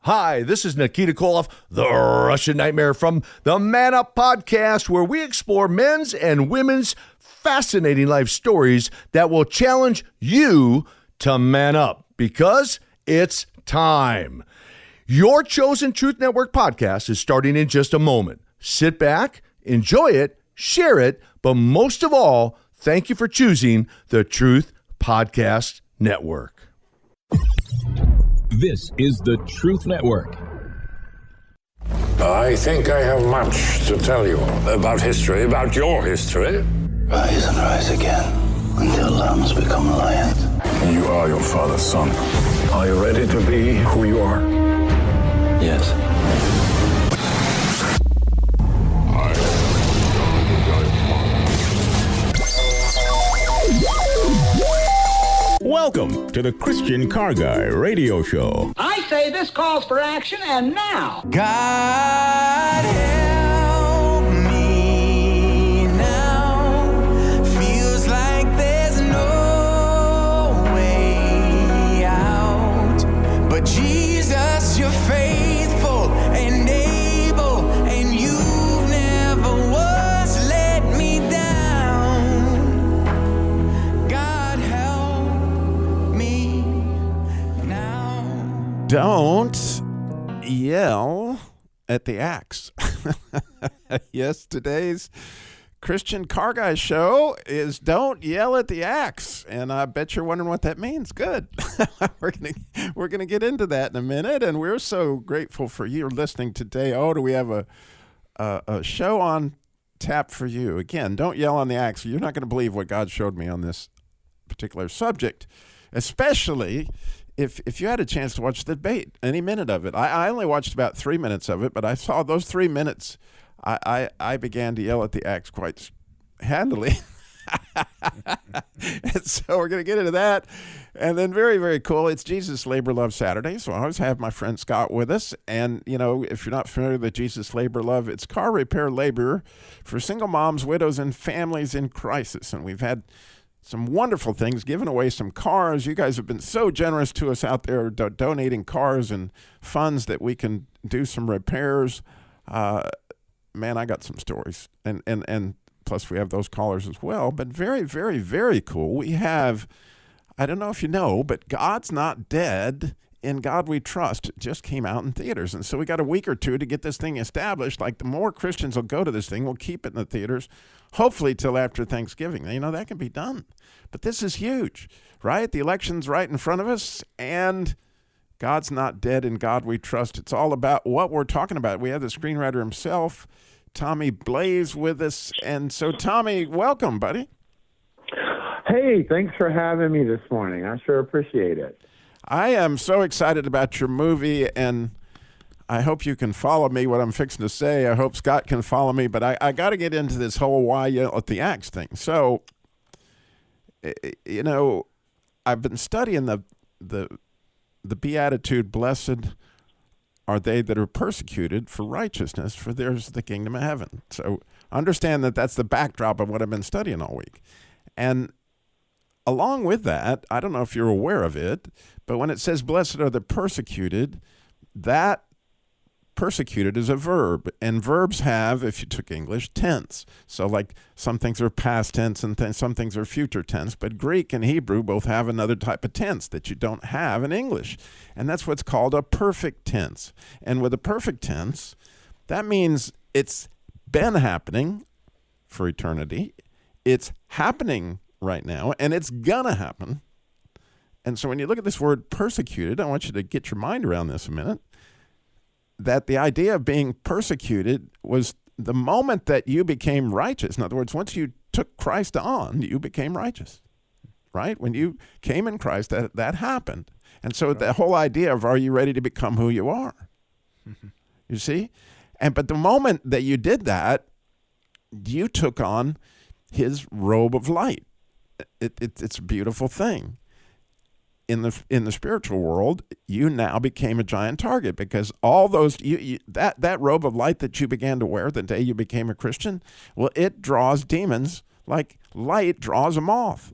Hi, this is Nikita Koloff, the Russian Nightmare from the Man Up Podcast, where we explore men's and women's fascinating life stories that will challenge you to man up, because it's time. Your chosen Truth Network podcast is starting in just a moment. Sit back, enjoy it, share it, but most of all, thank you for choosing the Truth Podcast Network. This is the Truth Network. I think I have much to tell you about history, about your history. Rise and rise again until lambs become lions. You are your father's son. Are you ready to be who you are? Yes. Welcome to the Christian Car Guy Radio Show. I say this calls for action, and now. God help me now. Feels like there's no way out. But Jesus, you're faithful and able, and you've never once let me down. God help me now. Don't yell at the axe. Yes, today's Christian Car Guy show is Don't Yell at the Axe. And I bet you're wondering what that means. Good. We're gonna get into that in a minute, and we're so grateful for you listening today. Oh, do we have a show on tap for you? Again, don't yell on the axe. You're not going to believe what God showed me on this particular subject, especially if you had a chance to watch the debate, any minute of it. I only watched about 3 minutes of it, but I saw those 3 minutes. I began to yell at the axe quite handily. And so we're going to get into that. And then very, very cool, it's Jesus Labor Love Saturday. So I always have my friend Scott with us. And, you know, if you're not familiar with Jesus Labor Love, it's car repair labor for single moms, widows, and families in crisis. And we've had some wonderful things, giving away some cars. You guys have been so generous to us out there, donating cars and funds that we can do some repairs. Man, I got some stories. And plus we have those callers as well. But very, very, very cool. We have, I don't know if you know, but God's Not Dead, In God We Trust just came out in theaters. And so we got a week or two to get this thing established. Like, the more Christians will go to this thing, we'll keep it in the theaters, hopefully till after Thanksgiving. You know, that can be done. But this is huge, right? The election's right in front of us, and God's Not Dead, In God We Trust. It's all about what we're talking about. We have the screenwriter himself, Tommy Blaze, with us. And so, Tommy, welcome, buddy. Hey, thanks for having me this morning. I sure appreciate it. I am so excited about your movie, and I hope you can follow me, what I'm fixing to say. I hope Scott can follow me, but I got to get into this whole why yell at the axe thing. So, you know, I've been studying the Beatitude, blessed are they that are persecuted for righteousness, for theirs is the kingdom of heaven. So understand that that's the backdrop of what I've been studying all week. And along with that, I don't know if you're aware of it, but when it says blessed are the persecuted, that persecuted is a verb, and verbs have, if you took English, tense. So like some things are past tense and some things are future tense, but Greek and Hebrew both have another type of tense that you don't have in English, and that's what's called a perfect tense. And with a perfect tense, that means it's been happening for eternity, it's happening right now, and it's gonna happen. And so when you look at this word persecuted, I want you to get your mind around this a minute, that the idea of being persecuted was the moment that you became righteous. In other words, once you took Christ on, you became righteous, right? When you came in Christ, that happened. And so the whole idea of, are you ready to become who you are? You see? But the moment that you did that, you took on his robe of light. It's a beautiful thing. In the spiritual world, you now became a giant target, because all those that robe of light that you began to wear the day you became a Christian, well, it draws demons like light draws a moth.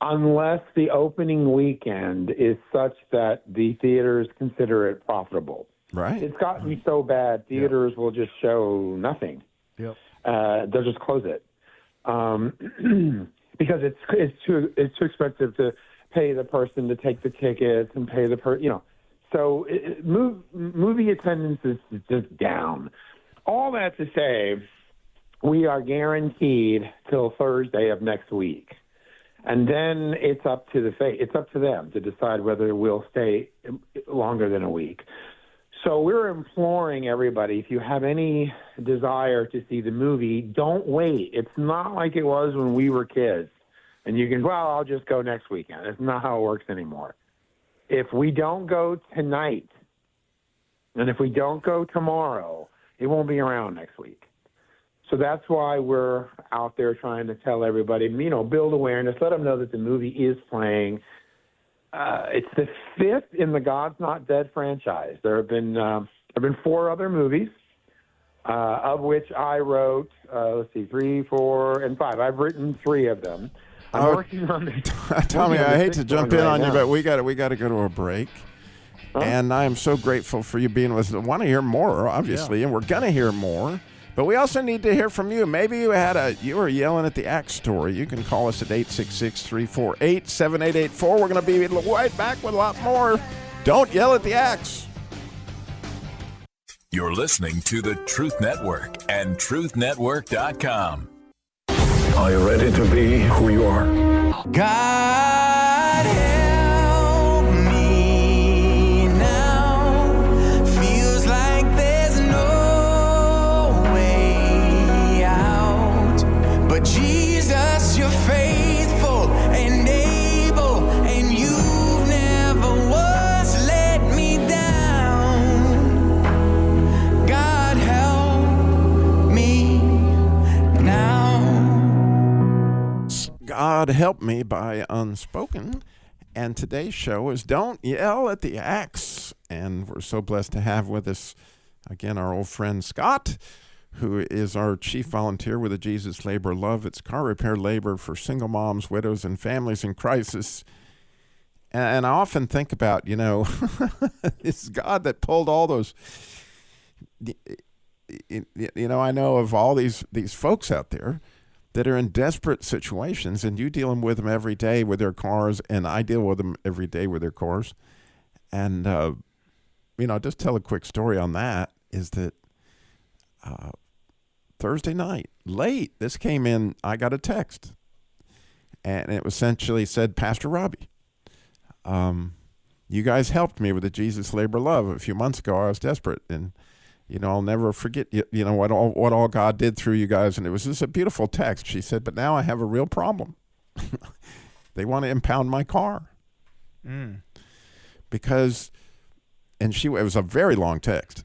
unless the opening weekend is such that the theaters consider it profitable. Right. It's gotten so bad, theaters will just show nothing. Yep. They'll just close it because it's too expensive to pay the person to take the tickets and pay the So movie attendance is just down. All that to say, we are guaranteed till Thursday of next week, and then it's up to them to decide whether we'll stay longer than a week. So we're imploring everybody, if you have any desire to see the movie, don't wait. It's not like it was when we were kids, and you can, well, I'll just go next weekend. It's not how it works anymore. If we don't go tonight, and if we don't go tomorrow, it won't be around next week. So that's why we're out there trying to tell everybody, build awareness, let them know that the movie is playing. It's the 5th in the God's Not Dead franchise. There have been 4 other movies, of which I wrote, 3, 4, and 5. I've written 3 of them. I'm working on the Tommy, I hate to jump in on you, now. but we got to go to a break. And I am so grateful for you being with us. I want to hear more, obviously, and we're going to hear more. But we also need to hear from you. Maybe you were yelling at the axe story. You can call us at 866-348-7884. We're going to be right back with a lot more. Don't yell at the axe. You're listening to the Truth Network and truthnetwork.com. Are you ready to be who you are? God help me now. Feels like there's no way out. But Jesus, you're faithful and able, and you've never once let me down. God help me now. God Help Me by Unspoken. And today's show is Don't Yell at the Axe. And we're so blessed to have with us, again, our old friend Scott, who is our chief volunteer with the Jesus Labor Love. It's car repair labor for single moms, widows, and families in crisis. And I often think about, it's God that pulled all those. I know of all these folks out there that are in desperate situations, and you dealing with them every day with their cars, and I deal with them every day with their cars. And, just tell a quick story on that, is that Thursday night, late, this came in, I got a text, and it essentially said, Pastor Robby, you guys helped me with the Jesus Labor Love. A few months ago, I was desperate, and I'll never forget, what all God did through you guys. And it was just a beautiful text. She said, but now I have a real problem. They want to impound my car. Because, it was a very long text.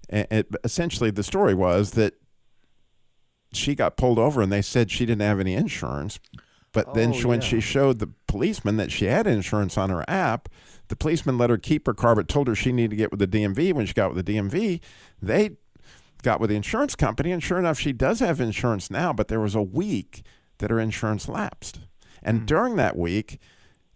And essentially the story was that she got pulled over and they said she didn't have any insurance. But then when she showed the policeman that she had insurance on her app, the policeman let her keep her car, but told her she needed to get with the DMV. When she got with the DMV, they got with the insurance company, and sure enough, she does have insurance now, but there was a week that her insurance lapsed. And during that week,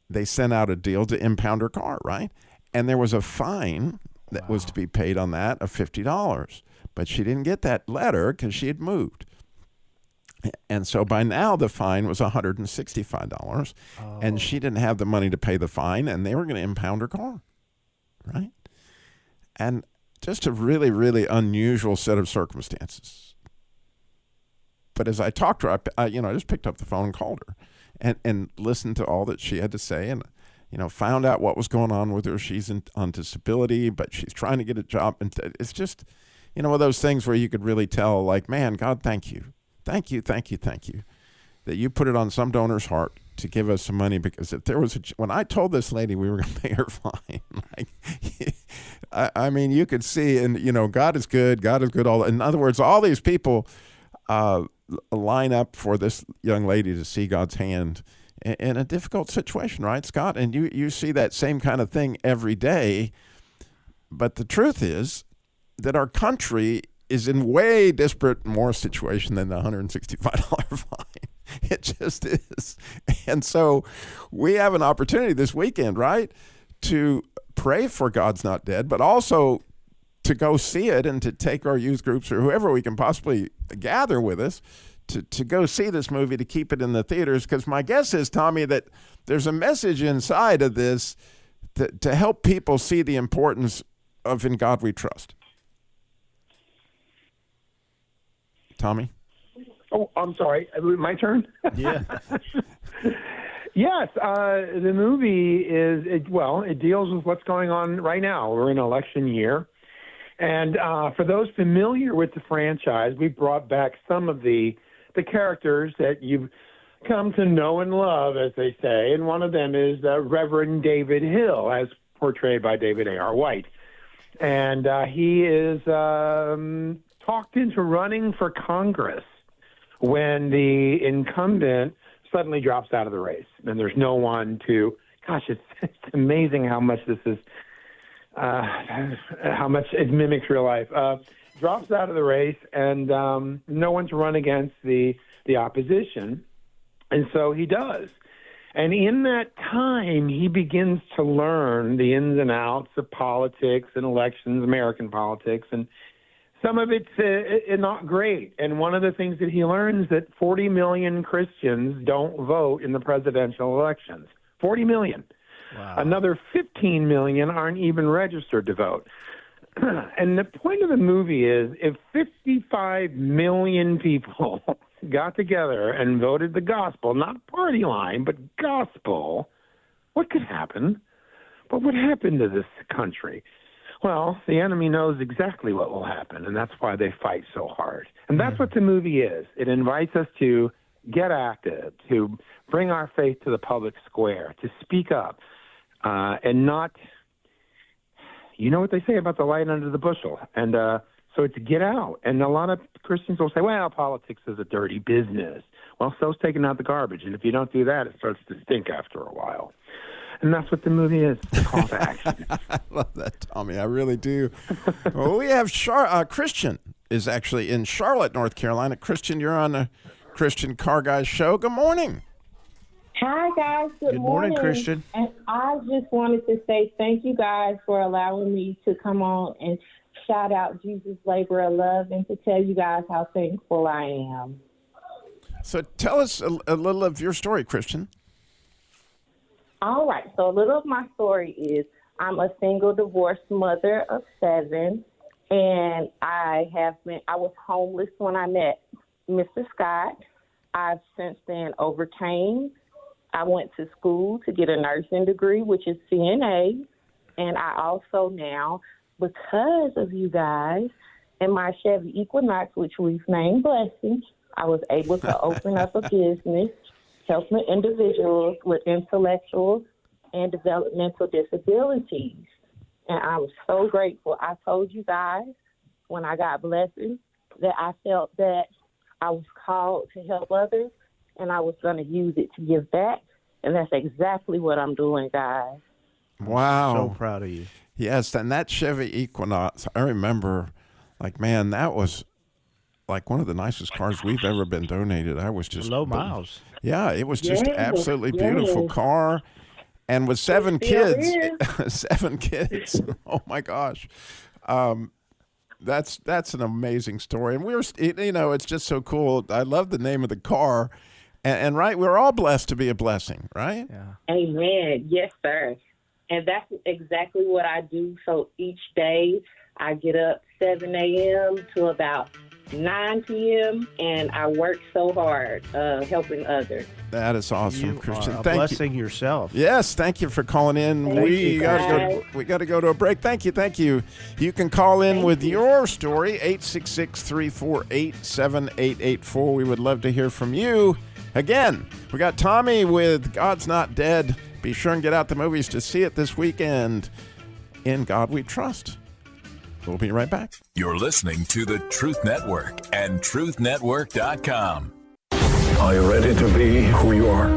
they sent out a deal to impound her car, right? And there was a fine that was to be paid on that of $50. But she didn't get that letter because she had moved. And so by now the fine was $165, and she didn't have the money to pay the fine, and they were going to impound her car, right? And just a really, really unusual set of circumstances. But as I talked to her, I just picked up the phone and called her and listened to all that she had to say, and found out what was going on with her. She's on disability, but she's trying to get a job. And it's just, one of those things where you could really tell, like, man, God, thank you. Thank you that you put it on some donor's heart to give us some money, because if there was when I told this lady we were going to pay her fine, I mean, you could see, and God is good. In other words, all these people line up for this young lady to see God's hand in a difficult situation, right, Scott? And you see that same kind of thing every day. But the truth is that our country is in way more situation than the $165 fine. It just is. And so we have an opportunity this weekend, right, to pray for God's Not Dead, but also to go see it and to take our youth groups or whoever we can possibly gather with us to go see this movie, to keep it in the theaters. Because my guess is, Tommy, that there's a message inside of this to help people see the importance of In God We Trust. Tommy? Oh, I'm sorry. My turn? Yeah. Yes. The movie it deals with what's going on right now. We're in election year. And for those familiar with the franchise, we brought back some of the characters that you've come to know and love, as they say. And one of them is Reverend David Hill, as portrayed by David A.R. White. And he is talked into running for Congress when the incumbent suddenly drops out of the race. And there's no one to, gosh, it's amazing how much this is, how much it mimics real life. Drops out of the race, and no one to run against the opposition. And so he does. And in that time, he begins to learn the ins and outs of politics and elections, American politics, and some of it's not great. And one of the things that he learns that 40 million Christians don't vote in the presidential elections. 40 million. Wow. Another 15 million aren't even registered to vote. And the point of the movie is, if 55 million people got together and voted the gospel, not party line, but gospel, what could happen? What would happen to this country? Well, the enemy knows exactly what will happen, and that's why they fight so hard. And that's what the movie is. It invites us to get active, to bring our faith to the public square, to speak up, and not, you know what they say about the light under the bushel. And so it's get out. And a lot of Christians will say, well, politics is a dirty business. Well, so's taking out the garbage. And if you don't do that, it starts to stink after a while. And that's what the movie is, the call to action. I love that, Tommy. I really do. Well, we have Christian is actually in Charlotte, North Carolina. Christian, you're on the Christian Car Guys show. Good morning. Hi, guys. Good morning, Christian. And I just wanted to say thank you guys for allowing me to come on and shout out Jesus' labor of love and to tell you guys how thankful I am. So tell us a little of your story, Christian. All right. So a little of my story is I'm a single divorced mother of 7, and I was homeless when I met Mr. Scott. I've since then overcame. I went to school to get a nursing degree, which is CNA, and I also now, because of you guys and my Chevy Equinox, which we've named Blessing, I was able to open up a business helping individuals with intellectual and developmental disabilities. And I'm so grateful. I told you guys when I got Blessing that I felt that I was called to help others, and I was going to use it to give back. And that's exactly what I'm doing, guys. Wow. So proud of you. Yes, and that Chevy Equinox, I remember, like, man, that was like one of the nicest cars we've ever been donated. I was just low miles. Yeah, it was just Yes, absolutely yes. beautiful car. And with 7 still kids, 7 kids. Oh my gosh. That's an amazing story. And it's just so cool. I love the name of the car. And right, we're all blessed to be a blessing, right? Yeah. Amen. Yes, sir. And that's exactly what I do. So each day I get up 7 a.m. to about 9 p.m. and I work so hard helping others. That is awesome, You Christian. are a Thank blessing yourself. you. Yes, thank you for calling in. Thank We you, got to go to a break. Thank you. You can call in with your story 866-348-7884. We would love to hear from you. Again, we got Tommy with God's Not Dead. Be sure and get out the movies to see it this weekend. In God We Trust. We'll be right back. You're listening to the Truth Network and truthnetwork.com. Are you ready to be who you are?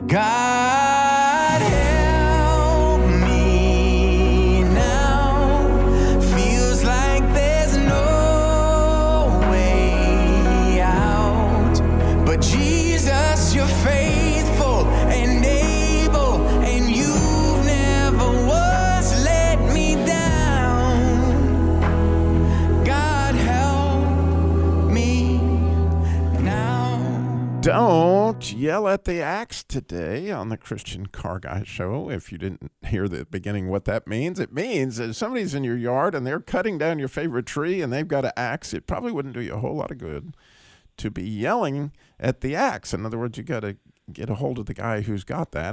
God help me now. Feels like there's no way out. But Jesus Don't yell at the axe today on the Christian Car Guy Show. If you didn't hear the beginning what that means, it means that if somebody's in your yard and they're cutting down your favorite tree and they've got an axe, it probably wouldn't do you a whole lot of good to be yelling at the axe. In other words, you got to get a hold of the guy who's got that.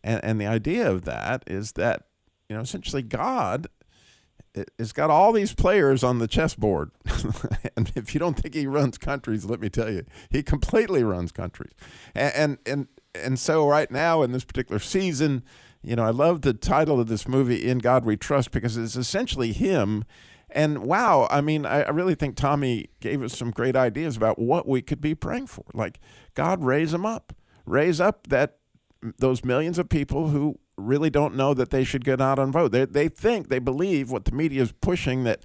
And the idea of that is that, essentially God has got all these players on the chessboard. And if you don't think he runs countries, let me tell you, he completely runs countries. And so right now in this particular season, I love the title of this movie, In God We Trust, because it's essentially him. And wow, I mean, I really think Tommy gave us some great ideas about what we could be praying for. Like, God, raise up those millions of people who really don't know that they should get out and vote. They believe what the media is pushing, that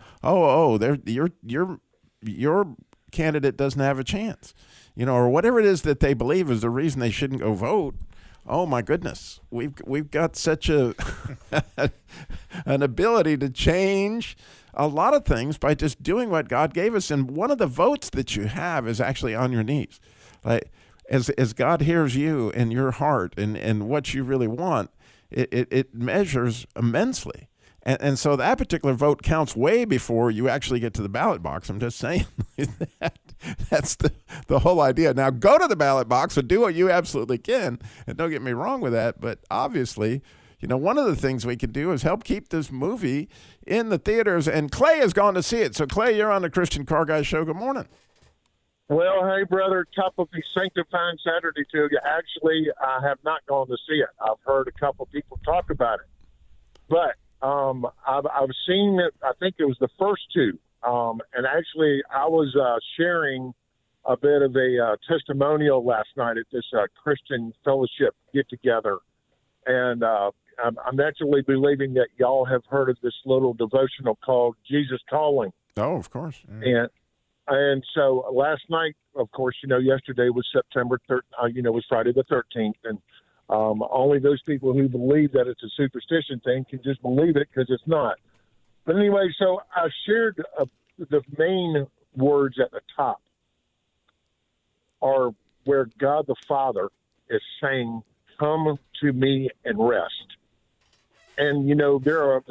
your candidate doesn't have a chance, or whatever it is that they believe is the reason they shouldn't go vote. Oh my goodness, we've got such an ability to change a lot of things by just doing what God gave us. And one of the votes that you have is actually on your knees. Like, as God hears you and your heart and what you really want, it measures immensely. And so that particular vote counts way before you actually get to the ballot box. I'm just saying that's the whole idea. Now, go to the ballot box and do what you absolutely can. And don't get me wrong with that. But obviously, one of the things we can do is help keep this movie in the theaters. And Clay has gone to see it. So, Clay, you're on the Christian Car Guy Show. Good morning. Well, hey, brother, top of the sanctifying Saturday to you. Actually, I have not gone to see it. I've heard a couple people talk about it. But I've seen it. I think it was the first two. And actually, I was sharing a bit of a testimonial last night at this Christian fellowship get-together. And I'm actually believing that y'all have heard of this little devotional called Jesus Calling. Oh, of course. And so last night, of course, yesterday was September 3rd, was Friday the 13th. And only those people who believe that it's a superstition thing can just believe it, because it's not. But anyway, so I shared the main words at the top are where God the Father is saying, "Come to me and rest." And there are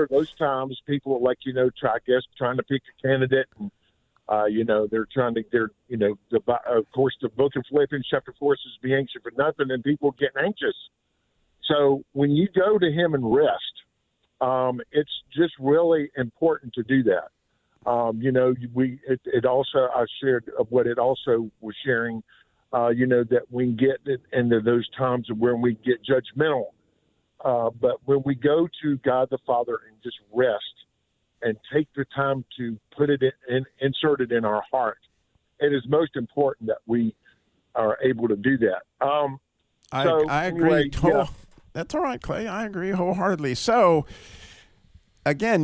those times people trying to pick a candidate, and of course, the book of Philippians chapter 4 says, "Be anxious for nothing," and people get anxious. So when you go to him and rest, it's just really important to do that. It also, I shared what it also was sharing, that we get into those times when we get judgmental. But when we go to God the Father and just rest and take the time to put it insert it in our heart, it is most important that we are able to do that. I agree. That's all right, Clay. I agree wholeheartely. So, again,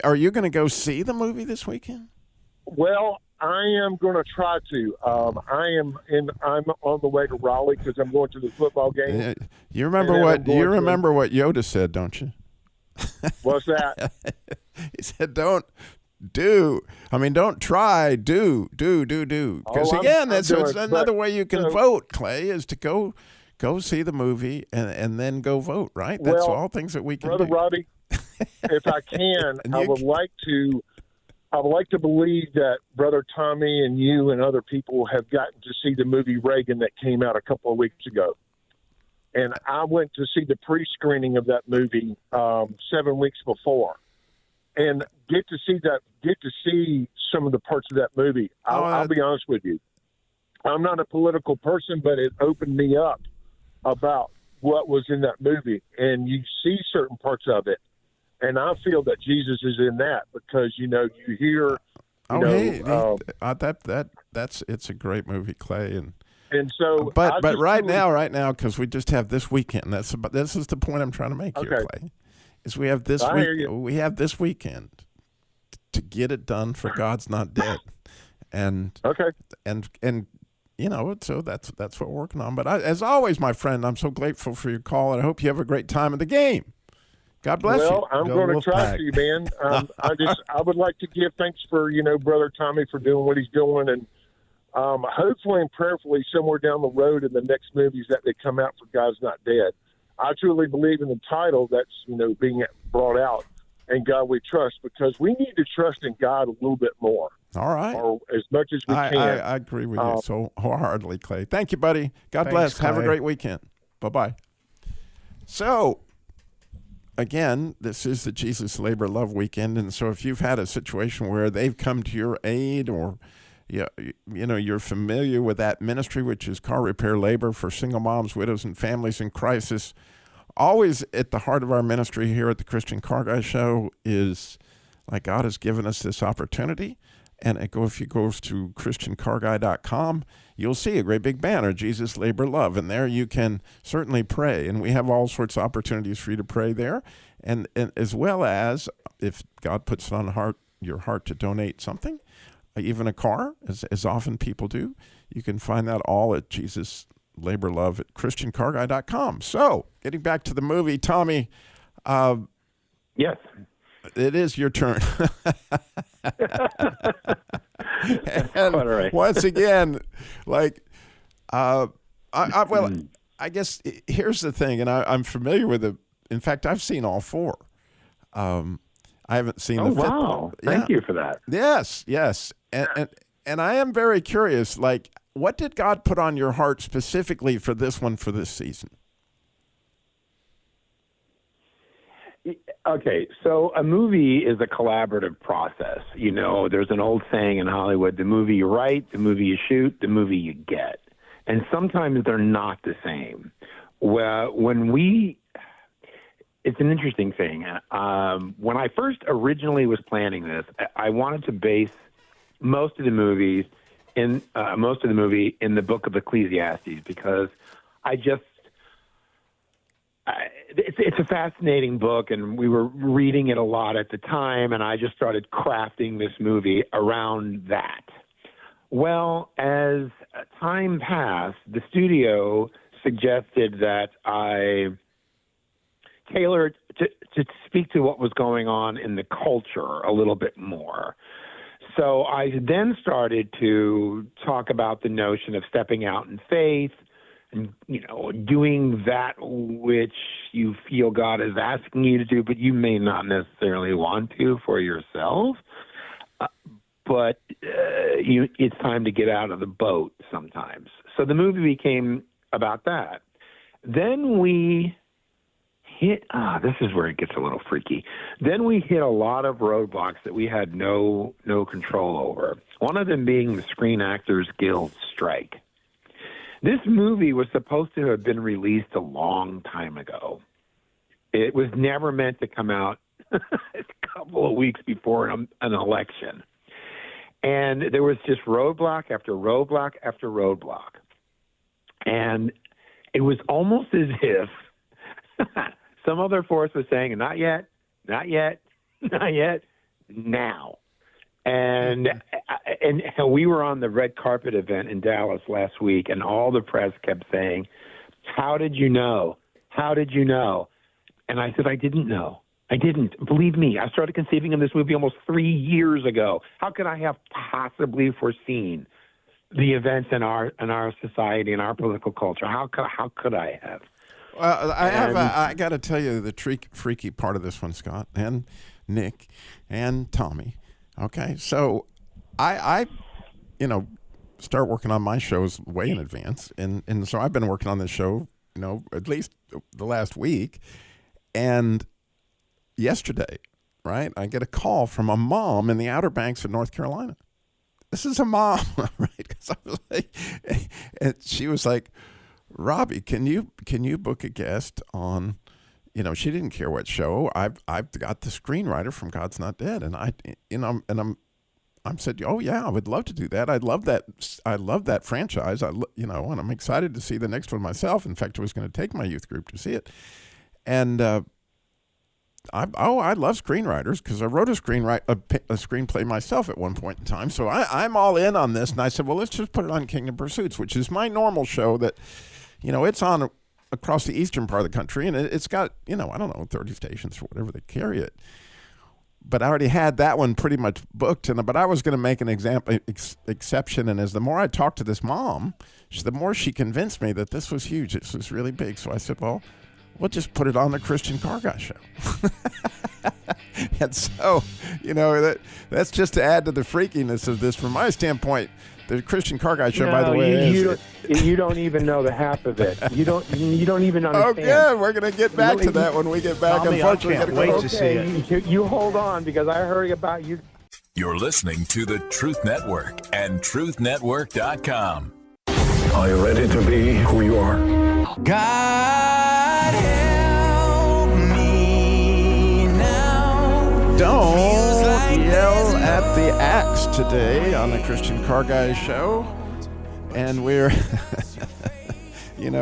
are you going to go see the movie this weekend? Well, I am going to try to. I'm on the way to Raleigh because I'm going to the football game. You remember what Yoda said, don't you? What's that? He said, don't try, do. Because that's another way you can vote, Clay, is to go see the movie and then go vote, right? That's all things that we can Brother do. Robby, if I can, I would like to believe that Brother Tommy and you and other people have gotten to see the movie Reagan that came out a couple of weeks ago. And I went to see the pre-screening of that movie 7 weeks before, and get to see some of the parts of that movie. I'll be honest with you. I'm not a political person, but it opened me up about what was in that movie, and you see certain parts of it. And I feel that Jesus is in that because, you hear, it's a great movie, Clay. And so, but right now, because we just have this weekend. This is the point I'm trying to make here, Clay. Is we have this weekend to get it done for God's Not Dead, and so that's what we're working on. But as always, my friend, I'm so grateful for your call, and I hope you have a great time at the game. God bless you. Well, I'm going to try to, man. I would like to give thanks for Brother Tommy for doing what he's doing, and Hopefully and prayerfully somewhere down the road in the next movies that they come out for God's Not Dead. I truly believe in the title that's, being brought out, and God We Trust, because we need to trust in God a little bit more. All right. Or as much as we can. I agree with you so wholeheartedly, Clay. Thank you, buddy. God bless. Clay. Have a great weekend. Bye-bye. So, again, this is the Jesus Labor Love Weekend, and so if you've had a situation where they've come to your aid, or you're familiar with that ministry, which is car repair labor for single moms, widows, and families in crisis, always at the heart of our ministry here at the Christian Car Guy Show is, like, God has given us this opportunity. And if you go to ChristianCarGuy.com, you'll see a great big banner, Jesus Labor Love. And there you can certainly pray. And we have all sorts of opportunities for you to pray there. And as well as, if God puts it on your heart to donate something, even a car, as often people do, you can find that all at Jesus Labor Love at ChristianCarGuy.com. So, getting back to the movie, Tommy. Yes. It is your turn. And All right. once again, I guess here's the thing, and I'm familiar with it. In fact, I've seen all four. I haven't seen the fifth. Wow. Thank you for that. Yes. And I am very curious, what did God put on your heart specifically for this one for this season? Okay, so a movie is a collaborative process. There's an old saying in Hollywood, the movie you write, the movie you shoot, the movie you get. And sometimes they're not the same. Well, it's an interesting thing. When I first originally was planning this, I wanted to base most of the movie in the book of Ecclesiastes, because it's a fascinating book, and we were reading it a lot at the time, and I just started crafting this movie around that. Well, as time passed, the studio suggested that I tailor it to speak to what was going on in the culture a little bit more. So I then started to talk about the notion of stepping out in faith, and, doing that which you feel God is asking you to do, but you may not necessarily want to for yourself. But it's time to get out of the boat sometimes. So the movie became about that. Then we hit, this is where it gets a little freaky. Then we hit a lot of roadblocks that we had no control over. One of them being the Screen Actors Guild strike. This movie was supposed to have been released a long time ago. It was never meant to come out a couple of weeks before an election. And there was just roadblock after roadblock after roadblock. And it was almost as if some other force was saying, not yet, not yet, not yet, now. And we were on the red carpet event in Dallas last week, and all the press kept saying, how did you know? How did you know? And I said, I didn't know. I didn't. Believe me, I started conceiving of this movie almost 3 years ago. How could I have possibly foreseen the events in our society and our political culture? How could I have? Well, I got to tell you the freaky part of this one, Scott and Nick and Tommy. Okay, so I start working on my shows way in advance, and so I've been working on this show, at least the last week, and yesterday, right, I get a call from a mom in the Outer Banks of North Carolina. This is a mom, right? 'Cause I was like, and she was like, Robby, can you book a guest on? She didn't care what show. I've got the screenwriter from God's Not Dead, and I said, oh yeah, I would love to do that. I love that franchise. And I'm excited to see the next one myself. In fact, I was going to take my youth group to see it, and I love screenwriters because I wrote a screenplay myself at one point in time. So I'm all in on this, and I said, well, let's just put it on Kingdom Pursuits, which is my normal show that, it's on across the eastern part of the country, and it's got, I don't know, 30 stations or whatever they carry it. but I already had that one pretty much booked. But I was going to make an exception. And as the more I talked to this mom, the more she convinced me that this was huge. This was really big. So I said, well, we'll just put it on the Christian Car Guy show. And so, that's just to add to the freakiness of this. From my standpoint, the Christian Car Guy show, by the way, you don't even know the half of it. You don't even understand. Oh, good. We're going to get back to that when we get back. Tommy, Unfortunately, I can't wait to see it. You hold on, because I heard about you. You're listening to the Truth Network and truthnetwork.com. Are you ready to be who you are? God help me now. Don't yell at the axe today on the Christian Car Guy show. And we're, in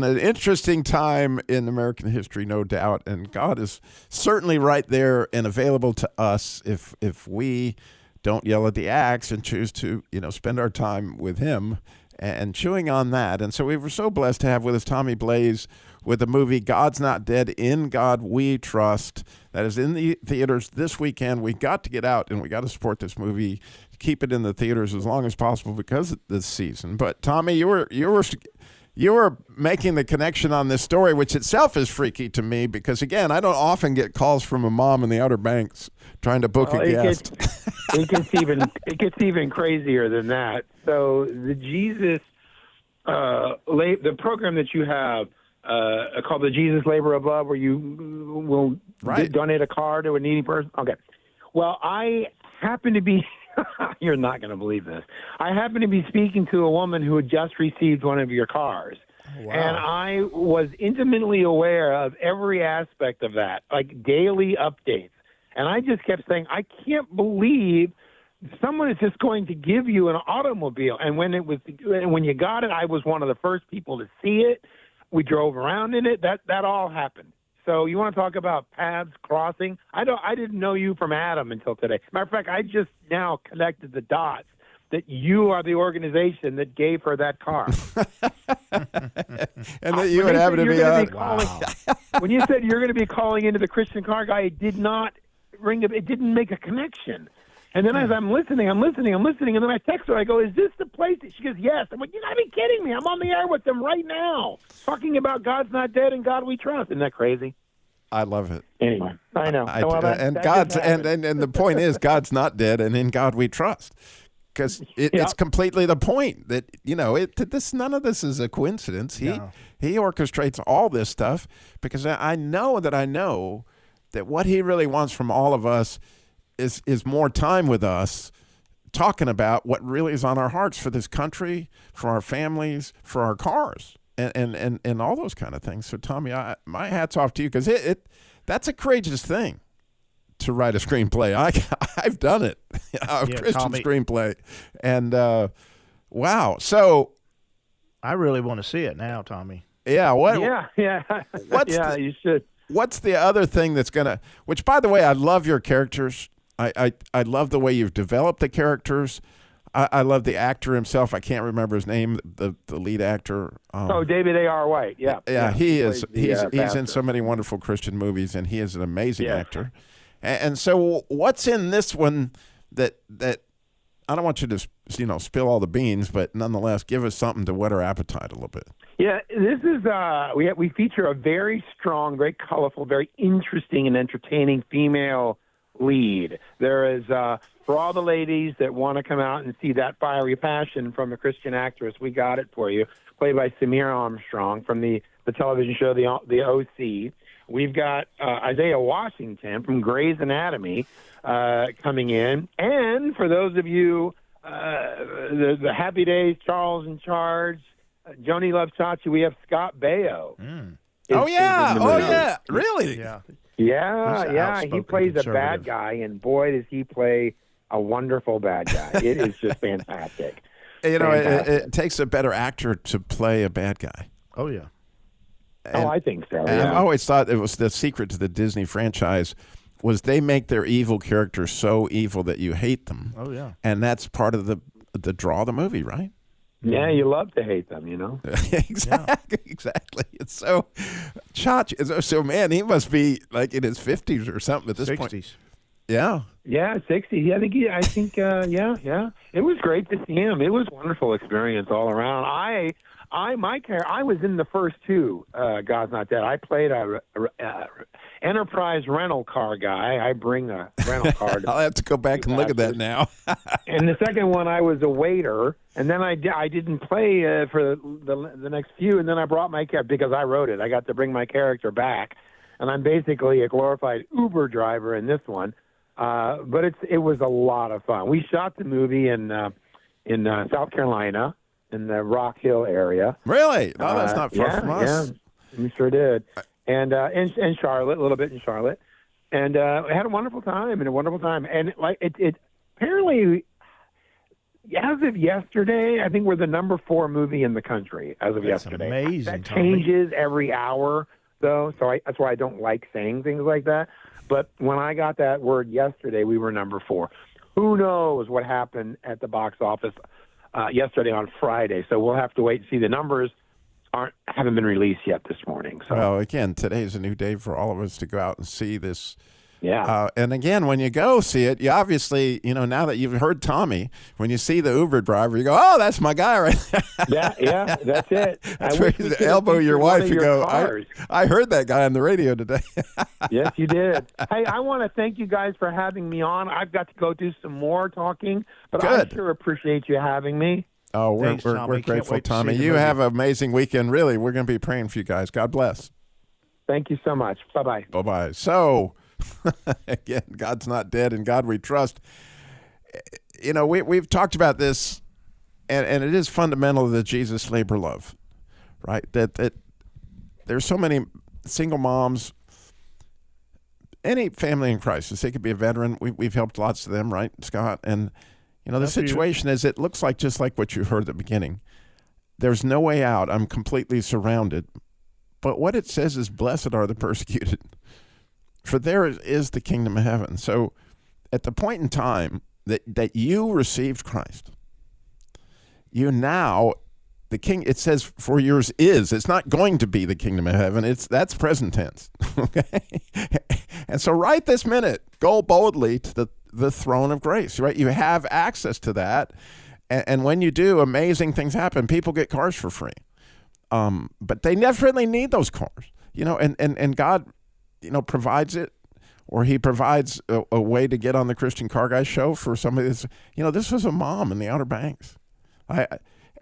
an interesting time in American history, no doubt. And God is certainly right there and available to us if we don't yell at the axe and choose to, spend our time with him and chewing on that. And so we were so blessed to have with us Tommy Blaze with the movie God's Not Dead, In God We Trust. That is in the theaters this weekend. We got to get out and we got to support this movie, keep it in the theaters as long as possible because of this season. But Tommy, you were making the connection on this story, which itself is freaky to me because, again, I don't often get calls from a mom in the Outer Banks trying to book a guest. It gets even crazier than that. So the Jesus, the program that you have called the Jesus Labor of Love, where you will donate a car to a needy person. Okay. Well, I happen to be. You're not going to believe this. I happen to be speaking to a woman who had just received one of your cars. Oh, wow. And I was intimately aware of every aspect of that, like daily updates. And I just kept saying, I can't believe someone is just going to give you an automobile. And when you got it, I was one of the first people to see it. We drove around in it. That all happened. So you want to talk about paths crossing? I didn't know you from Adam until today. Matter of fact, I just now connected the dots that you are the organization that gave her that car. And that you would happen to be on. Wow. When you said you're going to be calling into the Christian Car Guy, it did not ring. It didn't make a connection. And then as I'm listening, and then I text her. I go, "Is this the place?" She goes, "Yes." I'm like, "You gotta be kidding me! I'm on the air with them right now, talking about God's Not Dead and God We Trust." Isn't that crazy? I love it. Anyway, I know. And the point is, God's not dead, and in God we trust, because it's completely the point that none of this is a coincidence. He orchestrates all this stuff because I know that what he really wants from all of us is more time with us, talking about what really is on our hearts for this country, for our families, for our cars. And all those kind of things. So, Tommy, my hat's off to you because that's a courageous thing to write a screenplay. I've done it, a Christian Tommy, screenplay, and wow. So, I really want to see it now, Tommy. Yeah. You should. What's the other thing that's gonna? Which, by the way, I love your characters. I love the way you've developed the characters. I love the actor himself. I can't remember his name, the lead actor. David A.R. White. Yeah, he is. He's in so many wonderful Christian movies, and he is an amazing actor. And so, what's in this one that I don't want you to spill all the beans, but nonetheless, give us something to whet our appetite a little bit. Yeah, this is we feature a very strong, very colorful, very interesting, and entertaining female lead. There is. For all the ladies that want to come out and see that fiery passion from a Christian actress, we got it for you, played by Samir Armstrong from the television show The OC. We've got Isaiah Washington from Grey's Anatomy coming in. And for those of you, the Happy Days, Charles in Charge, Joni Loves Chachi, we have Scott Baio. Oh, yeah. Really? Yeah. He plays a bad guy, and boy, does he play a wonderful bad guy. It is just fantastic. It takes a better actor to play a bad guy. Oh, yeah. I think so. And I've always thought it was the secret to the Disney franchise was they make their evil characters so evil that you hate them. Oh, yeah. And that's part of the draw of the movie, right? Yeah, you love to hate them, Exactly. It's so man, he must be like in his 50s or something at this 60s. Point. Yeah. Yeah, 60. I think. Yeah. It was great to see him. It was a wonderful experience all around. I was in the first two. God's Not Dead. I played a enterprise rental car guy. I bring a rental car. I'll have to go back and look at that now. And the second one, I was a waiter. And then I didn't play for the next few. And then I brought my character because I wrote it. I got to bring my character back, and I'm basically a glorified Uber driver in this one. But it was a lot of fun. We shot the movie in South Carolina, in the Rock Hill area. Really? No, that's not far from us. Yeah, we sure did. And in Charlotte, a little bit in Charlotte, and I had a wonderful time. And it apparently, as of yesterday, I think we're the number 4 movie in the country as of yesterday. Amazing. That changes every hour, though. So that's why I don't like saying things like that. But when I got that word yesterday, we were number 4. Who knows what happened at the box office yesterday on Friday? So we'll have to wait and see. The numbers haven't been released yet this morning. So. Well, again, today's a new day for all of us to go out and see this. Yeah. And again, when you go see it, you obviously, now that you've heard Tommy, when you see the Uber driver, you go, "Oh, that's my guy right there." Yeah, that's it. That's where you elbow your wife and go, I heard that guy on the radio today. Yes, you did. Hey, I want to thank you guys for having me on. I've got to go do some more talking, but I sure appreciate you having me. Oh, we're grateful, Tommy. You have an amazing weekend. Really, we're going to be praying for you guys. God bless. Thank you so much. Bye-bye. Bye-bye. So, again, God's not dead, and God we trust. We've talked about this, and it is fundamental to the Jesus labor love, right? That there's so many single moms, any family in crisis. They could be a veteran. We've helped lots of them, right, Scott? And the situation is, it looks like just like what you heard at the beginning. There's no way out. I'm completely surrounded. But what it says is, blessed are the persecuted, for there is the kingdom of heaven. So at the point in time that you received Christ, you now, the king, it says, for yours is. It's not going to be the kingdom of heaven. That's present tense. Okay? And so right this minute, go boldly to the throne of grace, right? You have access to that. And when you do, amazing things happen. People get cars for free. But they definitely need those cars, and God, provides it, or he provides a way to get on the Christian Car Guy show for somebody that's, this was a mom in the Outer Banks.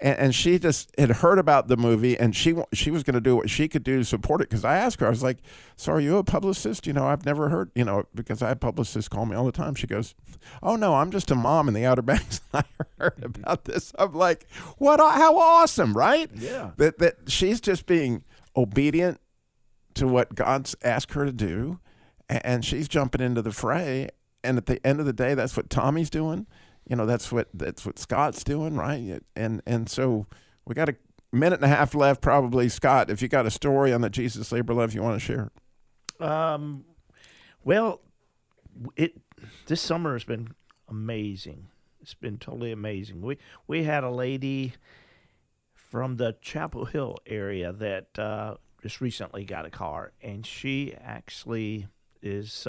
And she just had heard about the movie, and she was going to do what she could do to support it. Because I asked her, I was like, "So are you a publicist?" I've never heard, because I have publicists call me all the time. She goes, "Oh no, I'm just a mom in the Outer Banks." I heard about this. I'm like, "What? How awesome, right?" Yeah. That she's just being obedient to what God's asked her to do, and she's jumping into the fray. And at the end of the day, that's what Tommy's doing. That's what Scott's doing, right? And so we got a minute and a half left, probably. Scott, if you got a story on the Jesus labor love you want to share. Well, this summer has been amazing. It's been totally amazing. We had a lady from the Chapel Hill area that just recently got a car, and she actually is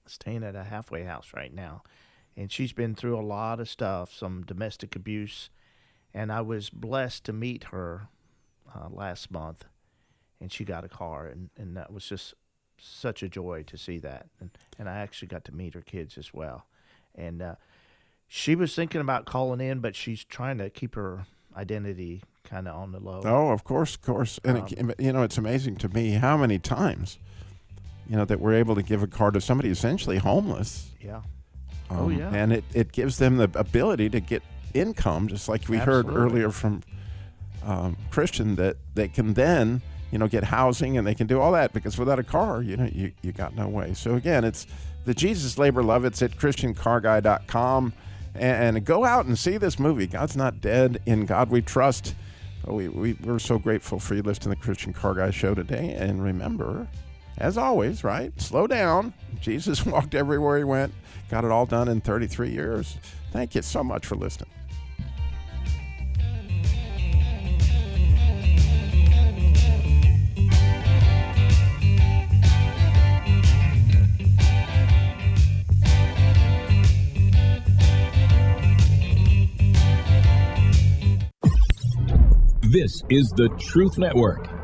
staying at a halfway house right now. And she's been through a lot of stuff, some domestic abuse. And I was blessed to meet her last month, and she got a car. And that was just such a joy to see that. And I actually got to meet her kids as well. And she was thinking about calling in, but she's trying to keep her identity kind of on the low. Oh, of course. And, it's amazing to me how many times, that we're able to give a car to somebody essentially homeless. Yeah. Yeah. And it gives them the ability to get income, just like we heard earlier from Christian, that they can then, get housing and they can do all that, because without a car, you got no way. So again, it's the Jesus labor love. It's at ChristianCarGuy.com, and go out and see this movie. God's Not Dead. In God We Trust. We're so grateful for you listening to the Christian Car Guy show today. And remember, as always, right? Slow down. Jesus walked everywhere he went. Got it all done in 33 years. Thank you so much for listening. This is the Truth Network.